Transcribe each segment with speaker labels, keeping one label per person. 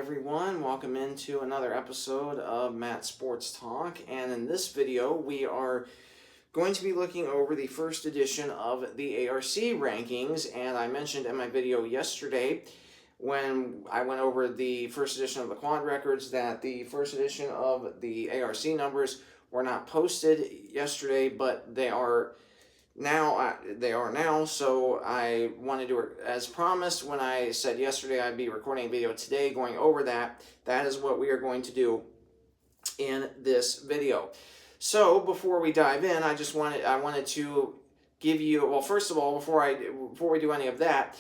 Speaker 1: everyone, welcome into another episode of Matt Sports Talk, and in this video we are going to be looking over the first edition of the ARC rankings. And I mentioned in my video yesterday when I went over the first edition of the quad records that the first edition of the ARC numbers were not posted yesterday, but they are now, so I wanted to, as promised when I said yesterday I'd be recording a video today going over that. That is what we are going to do in this video. So before we dive in, I wanted to give you, well, first of all, before we do any of that,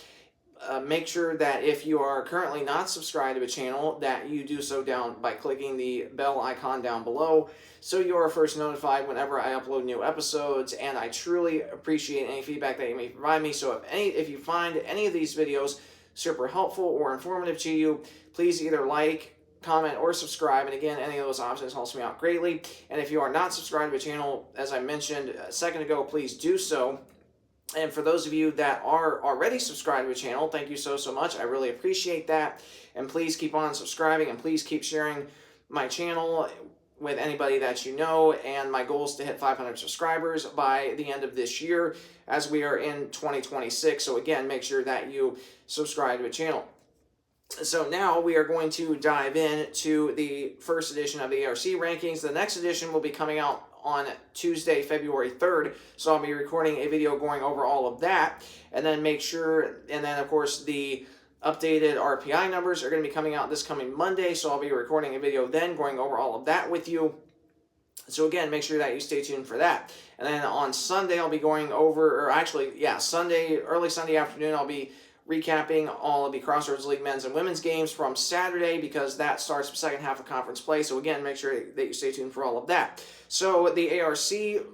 Speaker 1: make sure that if you are currently not subscribed to the channel, that you do so down by clicking the bell icon down below, so you are first notified whenever I upload new episodes. And I truly appreciate any feedback that you may provide me. So if you find any of these videos super helpful or informative to you, please either like, comment, or subscribe. And again, any of those options helps me out greatly. And if you are not subscribed to the channel, as I mentioned a second ago, please do so. And for those of you that are already subscribed to the channel, thank you so much. I really appreciate that. And please keep on subscribing, and please keep sharing my channel with anybody that you know. And my goal is to hit 500 subscribers by the end of this year, as we are in 2026. So again, make sure that you subscribe to the channel. So now we are going to dive into the first edition of the ARC rankings. The next edition will be coming out on Tuesday, February 3rd. So I'll be recording a video going over all of that. And then of course the updated RPI numbers are going to be coming out this coming Monday. So I'll be recording a video then going over all of that with you. So again, make sure that you stay tuned for that. And then on Sunday, I'll be going over, early Sunday afternoon, I'll be recapping all of the Crossroads League men's and women's games from Saturday, because that starts the second half of conference play. So again, make sure that you stay tuned for all of that. So the ARC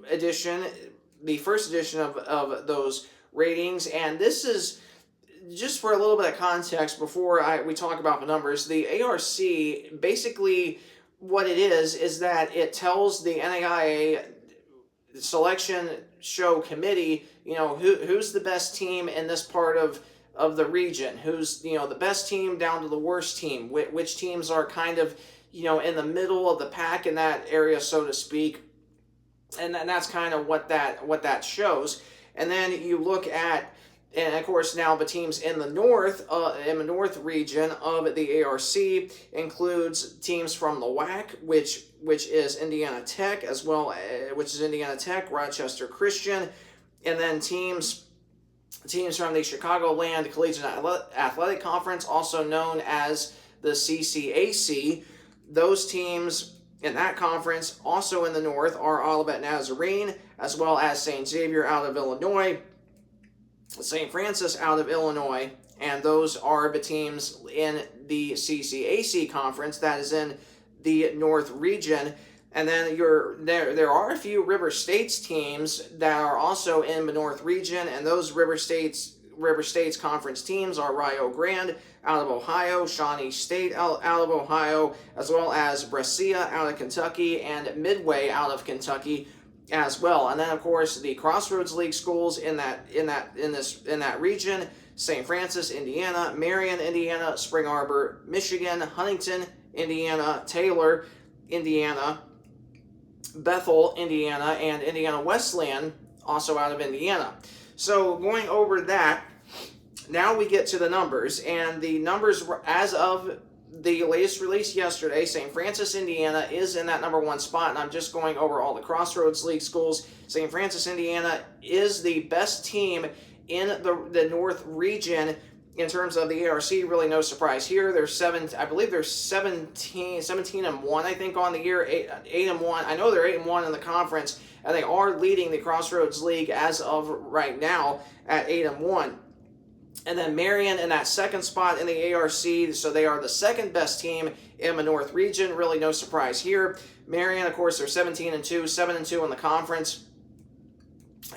Speaker 1: edition, the first edition of those ratings, and this is just for a little bit of context before we talk about the numbers. The ARC, basically what it is that it tells the NAIA selection show committee, who's the best team in this part of the region, who's the best team down to the worst team, which teams are kind of in the middle of the pack in that area, so to speak. And that's kind of what that shows. And then you look at, and of course now the teams in the north region of the ARC includes teams from the WAC, which is Indiana Tech, Rochester Christian, and then teams from the Chicagoland Collegiate Athletic Conference, also known as the CCAC. Those teams in that conference, also in the north, are Olivet Nazarene, as well as St. Xavier out of Illinois, St. Francis out of Illinois, and those are the teams in the CCAC conference that is in the north region. And then there are a few River States teams that are also in the north region, and those River States conference teams are Rio Grande out of Ohio, Shawnee State out of Ohio, as well as Brescia out of Kentucky, and Midway out of Kentucky as well. And then of course the Crossroads League schools in that region: St. Francis, Indiana; Marion, Indiana; Spring Arbor, Michigan; Huntington, Indiana; Taylor, Indiana; Bethel, Indiana; and Indiana Wesleyan, also out of Indiana. So going over that, now we get to the numbers. And the numbers, as of the latest release yesterday, St. Francis, Indiana is in that number one spot. And I'm just going over all the Crossroads League schools. St. Francis, Indiana is the best team in the North region in terms of the ARC. Really no surprise here. I believe they're 17-1, I think, on the year, 8-1. I know they're 8-1 in the conference, and they are leading the Crossroads League as of right now at 8-1. And then Marion in that second spot in the ARC, so they are the second best team in the North region. Really no surprise here. Marion, of course, they're 17-2, 7-2 in the conference.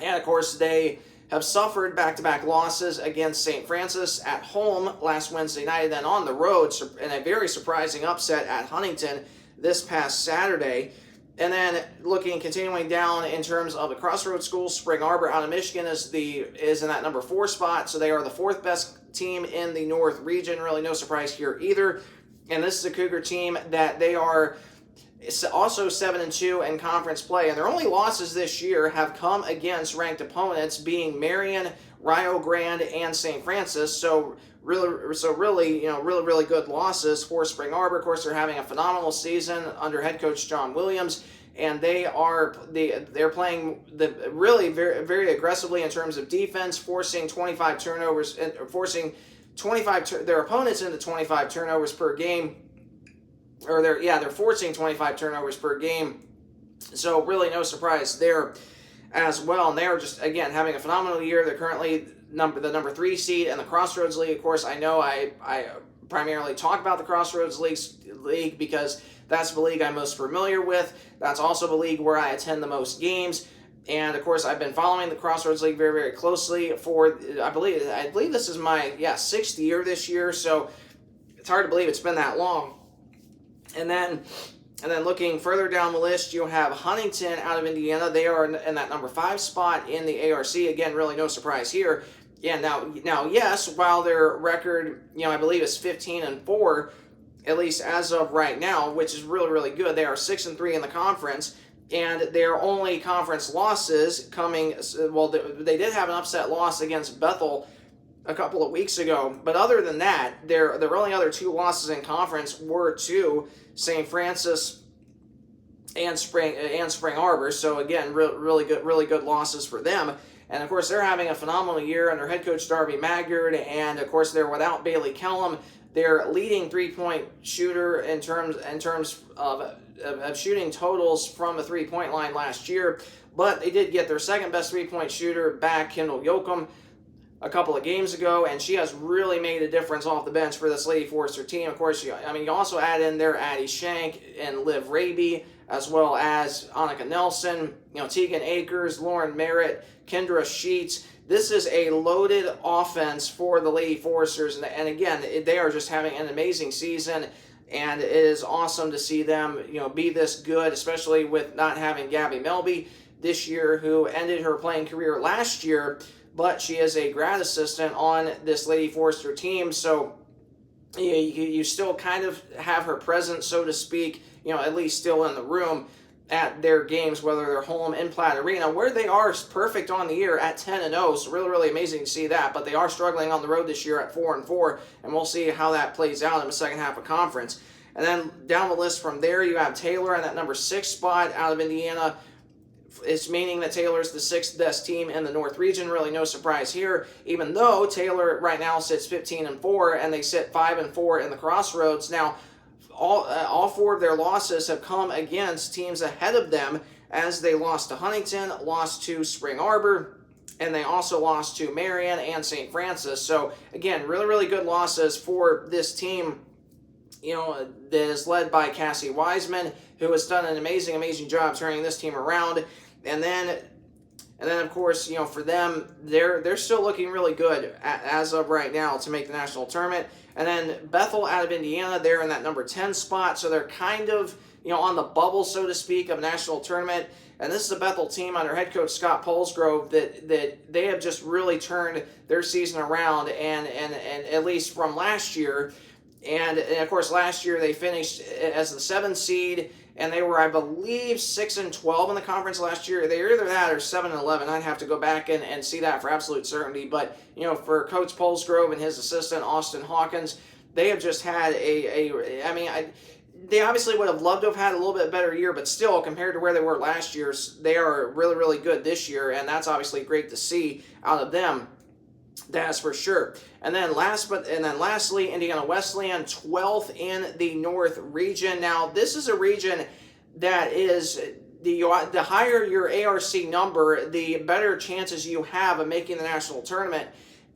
Speaker 1: And of course, they have suffered back-to-back losses against St. Francis at home last Wednesday night, and then on the road in a very surprising upset at Huntington this past Saturday. And then continuing down in terms of the Crossroads schools, Spring Arbor out of Michigan is in that number 4 spot, so they are the 4th best team in the North region. Really no surprise here either. And this is a Cougar team that they are also 7-2 in conference play, and their only losses this year have come against ranked opponents, being Marion, Rio Grande, and St. Francis. So really, really good losses for Spring Arbor. Of course, they're having a phenomenal season under head coach John Williams, and they're playing really very, very aggressively in terms of defense, forcing 25 turnovers, forcing their opponents into 25 turnovers per game. Or they're forcing 25 turnovers per game. So really no surprise there as well. And they're just, again, having a phenomenal year. They're currently the number 3 seed in the Crossroads League. Of course, I know I primarily talk about the Crossroads League because that's the league I'm most familiar with. That's also the league where I attend the most games. And of course, I've been following the Crossroads League very, very closely for, I believe this is my 6th year this year. So it's hard to believe it's been that long. And then looking further down the list, you have Huntington out of Indiana. They are in that number 5 spot in the ARC. Again, really no surprise here. Yeah, now, yes, while their record, I believe is 15-4, at least as of right now, which is really, really good. They are 6-3 in the conference, and their only conference losses coming, well, they did have an upset loss against Bethel a couple of weeks ago, but other than that, their only other 2 losses in conference were to St. Francis and Spring Arbor. So again, really good losses for them. And of course, they're having a phenomenal year under head coach Darby Maggard, and of course, they're without Bailey Kellum, their leading 3-point shooter in terms of shooting totals from the 3-point line last year. But they did get their second best 3-point shooter back, Kendall Yoakum, a couple of games ago, and she has really made a difference off the bench for this Lady Forester team. Of course, you also add in there Addie Shank and Liv Raby, as well as Annika Nelson, Tegan Akers, Lauren Merritt, Kendra Sheets. This is a loaded offense for the Lady Foresters, and again, they are just having an amazing season, and it is awesome to see them, be this good, especially with not having Gabby Melby this year, who ended her playing career last year, but she is a grad assistant on this Lady Forester team, so you still kind of have her present, so to speak, at least still in the room at their games, whether they're home in Platt Arena, where they are perfect on the year at 10-0, so really, really amazing to see that, but they are struggling on the road this year at 4-4, and we'll see how that plays out in the second half of conference. And then down the list from there, you have Taylor in that number 6 spot out of Indiana. It's meaning that Taylor is the 6th best team in the North region. Really no surprise here, even though Taylor right now sits 15-4 and they sit 5-4 in the Crossroads. Now, all 4 of their losses have come against teams ahead of them, as they lost to Huntington, lost to Spring Arbor, and they also lost to Marion and St. Francis. So again, really, really good losses for this team, that is led by Cassie Wiseman, who has done an amazing job turning this team around. And then of course, for them, they're still looking really good as of right now to make the national tournament. And then Bethel out of Indiana, they're in that number 10 spot, so they're kind of, on the bubble, so to speak, of national tournament. And this is a Bethel team under head coach Scott Polsgrove that they have just really turned their season around, and at least from last year. And of course, last year they finished as the 7th seed, and they were, I believe, 6-12 in the conference last year. They were either that or 7-11. I'd have to go back and see that for absolute certainty. But, for Coach Polsgrove and his assistant, Austin Hawkins, they have just had they obviously would have loved to have had a little bit better year, but still, compared to where they were last year, they are really, really good this year, and that's obviously great to see out of them. That's for sure. And then lastly, Indiana Wesleyan, 12th in the North region. Now, this is a region that is, the higher your ARC number, the better chances you have of making the national tournament.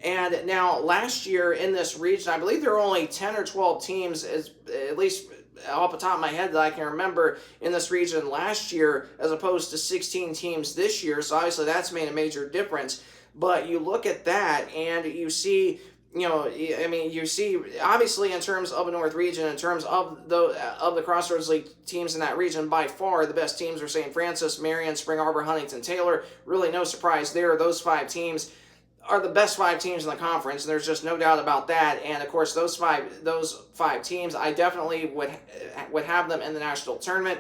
Speaker 1: And now, last year in this region, I believe there were only 10 or 12 teams, at least off the top of my head, that I can remember in this region last year, as opposed to 16 teams this year. So obviously that's made a major difference. But you look at that and you see, you see obviously in terms of the North region, in terms of the Crossroads League teams in that region, by far the best teams are St. Francis, Marion, Spring Arbor, Huntington, Taylor. Really no surprise there. Those 5 teams are the best 5 teams in the conference. There's just no doubt about that. And of course, those five teams, I definitely would have them in the national tournament,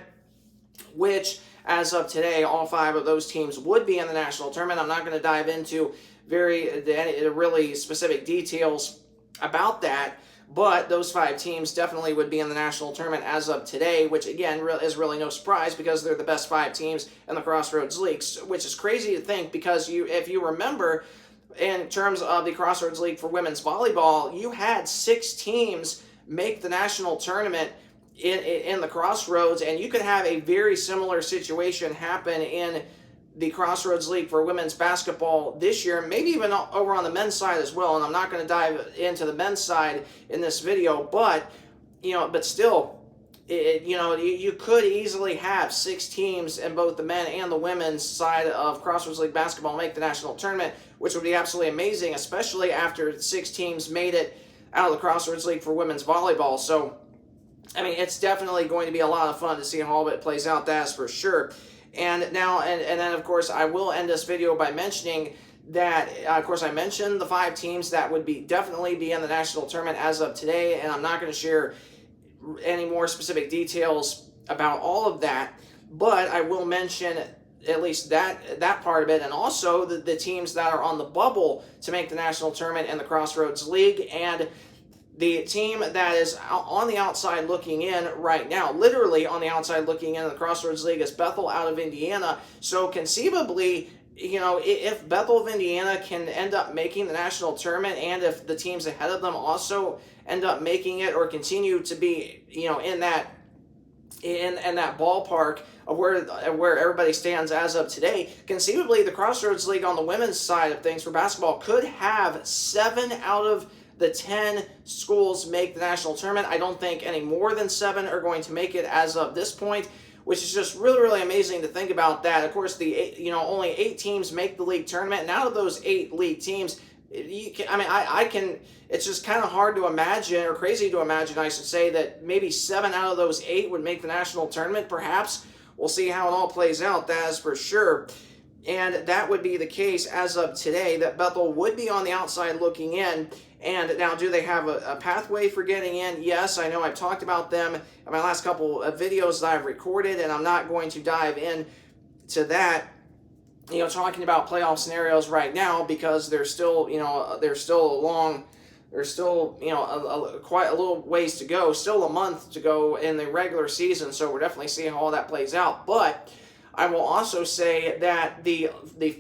Speaker 1: which as of today, all 5 of those teams would be in the national tournament. I'm not going to dive into really specific details about that, but those 5 teams definitely would be in the national tournament as of today, which again is really no surprise because they're the best 5 teams in the Crossroads League, which is crazy to think because if you remember, in terms of the Crossroads League for women's volleyball, you had 6 teams make the national tournament in the Crossroads, and you could have a very similar situation happen in the Crossroads League for women's basketball this year, maybe even over on the men's side as well. And I'm not going to dive into the men's side in this video, but still, you could easily have 6 teams in both the men and the women's side of Crossroads League basketball make the national tournament, which would be absolutely amazing, especially after 6 teams made it out of the Crossroads League for women's volleyball. So, I mean, it's definitely going to be a lot of fun to see how all of it plays out, that's for sure. And now, and then, of course, I will end this video by mentioning that, of course, I mentioned the 5 teams that would definitely be in the national tournament as of today, and I'm not going to share any more specific details about all of that, but I will mention at least that part of it, and also the teams that are on the bubble to make the national tournament in the Crossroads League. And the team that is on the outside looking in right now, literally on the outside looking in the Crossroads League, is Bethel out of Indiana. So conceivably, if Bethel of Indiana can end up making the national tournament, and if the teams ahead of them also end up making it or continue to be, in that ballpark of where everybody stands as of today, conceivably the Crossroads League on the women's side of things for basketball could have 7 out of the 10 schools make the national tournament. I don't think any more than 7 are going to make it as of this point, which is just really, really amazing to think about that. Of course, only 8 teams make the league tournament, and out of those 8 league teams, it's just kind of hard to imagine, or crazy to imagine, I should say, that maybe 7 out of those 8 would make the national tournament, perhaps. We'll see how it all plays out, that is for sure. And that would be the case as of today, that Bethel would be on the outside looking in. And now, do they have a pathway for getting in? Yes, I know I've talked about them in my last couple of videos that I've recorded, and I'm not going to dive into that, talking about playoff scenarios right now, because there's still, quite a little ways to go, still a month to go in the regular season, so we're definitely seeing how all that plays out. But I will also say that the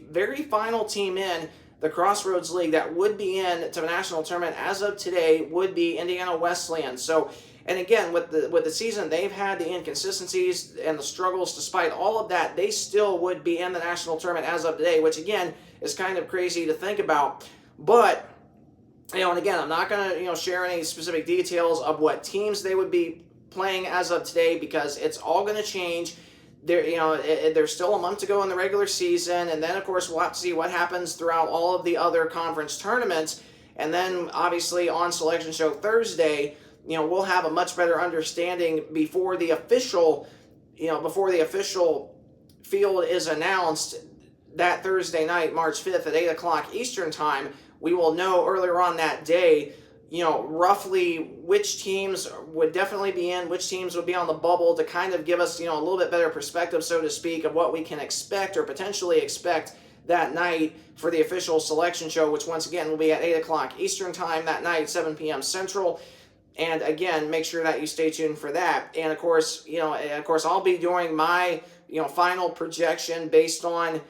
Speaker 1: very final team in the Crossroads League that would be in to the national tournament as of today would be Indiana Wesleyan. So, and again, with the season they've had, the inconsistencies and the struggles, despite all of that, they still would be in the national tournament as of today, which again is kind of crazy to think about. But, and again, I'm not going to share any specific details of what teams they would be playing as of today, because it's all going to change. There's still a month to go in the regular season, and then, of course, we'll have to see what happens throughout all of the other conference tournaments. And then, obviously, on Selection Show Thursday, we'll have a much better understanding before the official field is announced that Thursday night, March 5th at 8 o'clock Eastern Time. We will know earlier on that day, roughly which teams would definitely be in, which teams would be on the bubble, to kind of give us, a little bit better perspective, so to speak, of what we can expect or potentially expect that night for the official selection show, which once again will be at 8 o'clock Eastern Time that night, 7 p.m. Central. And again, make sure that you stay tuned for that. And of course, I'll be doing my, final projection based on,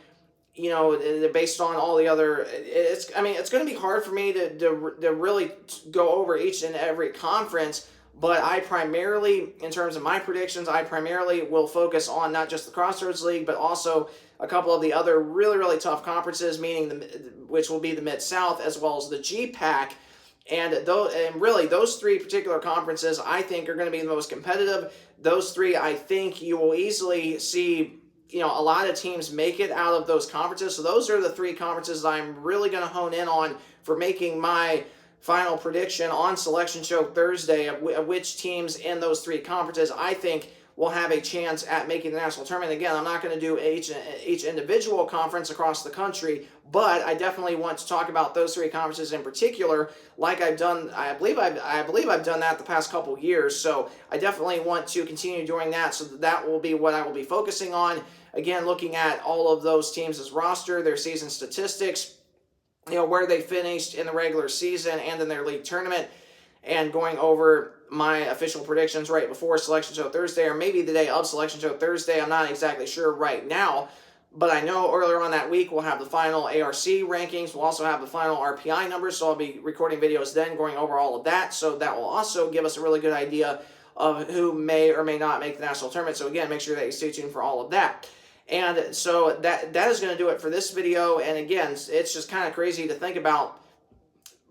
Speaker 1: based on all the other, it's going to be hard for me to really go over each and every conference, but I primarily, in terms of my predictions, I primarily will focus on not just the Crossroads League, but also a couple of the other really, really tough conferences, meaning which will be the Mid-South as well as the G-Pack. And really, those 3 particular conferences, I think, are going to be the most competitive. Those 3, I think, you will easily see, a lot of teams make it out of those conferences. So those are the 3 conferences that I'm really going to hone in on for making my final prediction on Selection Show Thursday of which teams in those 3 conferences I think will have a chance at making the national tournament. Again, I'm not going to do each individual conference across the country, but I definitely want to talk about those 3 conferences in particular, like I've done. I believe I've done that the past couple years. So I definitely want to continue doing that. So that will be what I will be focusing on. Again, looking at all of those teams' roster, their season statistics, where they finished in the regular season and in their league tournament, and going over my official predictions right before Selection Show Thursday, or maybe the day of Selection Show Thursday. I'm not exactly sure right now, but I know earlier on that week we'll have the final ARC rankings. We'll also have the final RPI numbers, so I'll be recording videos then going over all of that. So that will also give us a really good idea of who may or may not make the national tournament. So again, make sure that you stay tuned for all of that. And so that is going to do it for this video. And again, it's just kind of crazy to think about,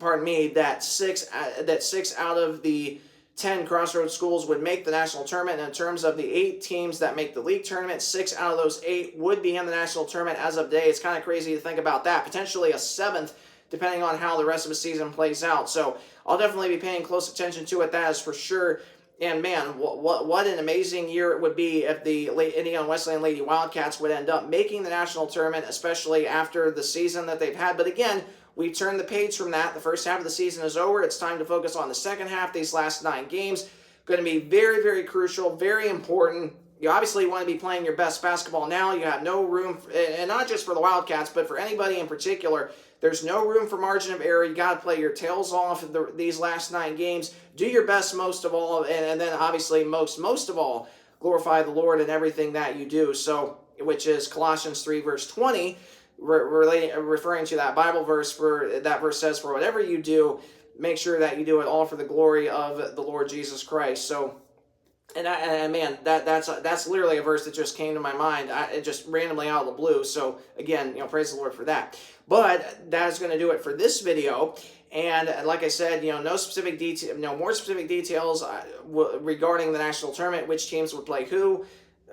Speaker 1: pardon me, that six out of the 10 Crossroads schools would make the national tournament. And in terms of the 8 teams that make the league tournament, 6 out of those 8 would be in the national tournament as of today. It's kind of crazy to think about that. Potentially a 7th, depending on how the rest of the season plays out. So I'll definitely be paying close attention to it. That is for sure. And man, what an amazing year it would be if the Indiana Wesleyan Lady Wildcats would end up making the national tournament, especially after the season that they've had. But again, we turned the page from that. The first half of the season is over. It's time to focus on the second half. These last 9 games going to be very, very crucial, very important. You obviously want to be playing your best basketball now. You have no room, and not just for the Wildcats, but for anybody in particular. There's no room for margin of error. You got to play your tails off these last 9 games. Do your best most of all, and then obviously most of all, glorify the Lord in everything that you do. So, which is Colossians 3 verse 20, referring to that Bible verse. For that verse says, "For whatever you do, make sure that you do it all for the glory of the Lord Jesus Christ." So, and man, that's literally a verse that just came to my mind. It just randomly out of the blue. So again, praise the Lord for that. But that's going to do it for this video. And like I said, no more specific details regarding the national tournament, which teams would play who,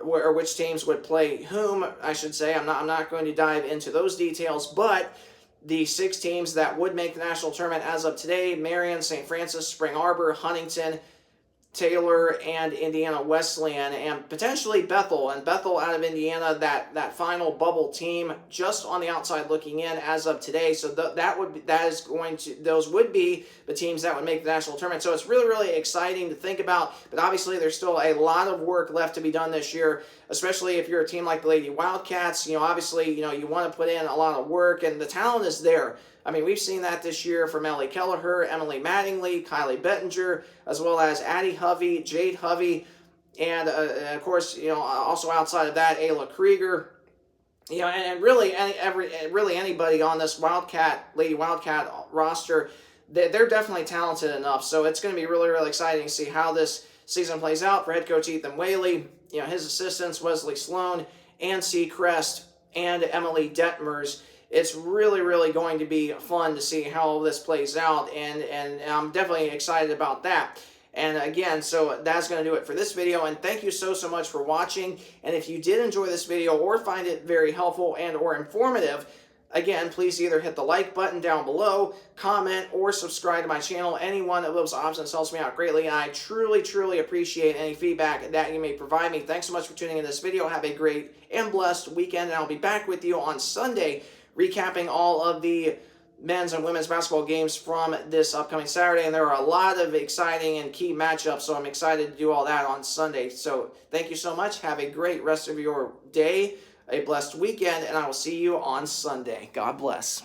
Speaker 1: or which teams would play whom, I should say. I'm not going to dive into those details, but the 6 teams that would make the national tournament as of today: Marion, St. Francis, Spring Arbor, Huntington, Taylor, and Indiana Wesleyan, and potentially Bethel. And Bethel out of Indiana, that final bubble team, just on the outside looking in as of today. So those would be the teams that would make the national tournament. So it's really, really exciting to think about. But obviously, there's still a lot of work left to be done this year, especially if you're a team like the Lady Wildcats. Obviously, you want to put in a lot of work, and the talent is there. I mean, we've seen that this year from Ellie Kelleher, Emily Mattingly, Kylie Bettinger, as well as Addie Hovey, Jade Hovey, and of course, also outside of that, Ayla Krieger. And really anybody on this Lady Wildcat roster, they're definitely talented enough. So it's going to be really, really exciting to see how this season plays out for head coach Ethan Whaley, his assistants Wesley Sloan, Ann Seacrest, and Emily Detmers. It's really, really going to be fun to see how all this plays out, and I'm definitely excited about that. And again, so that's going to do it for this video, and thank you so much for watching. And if you did enjoy this video or find it very helpful and or informative, again, please either hit the like button down below, comment, or subscribe to my channel. Any one of those options helps me out greatly, and I truly, truly appreciate any feedback that you may provide me. Thanks so much for tuning in this video. Have a great and blessed weekend, and I'll be back with you on Sunday, recapping all of the men's and women's basketball games from this upcoming Saturday. And there are a lot of exciting and key matchups, so I'm excited to do all that on Sunday. So thank you so much. Have a great rest of your day, a blessed weekend, and I will see you on Sunday. God bless.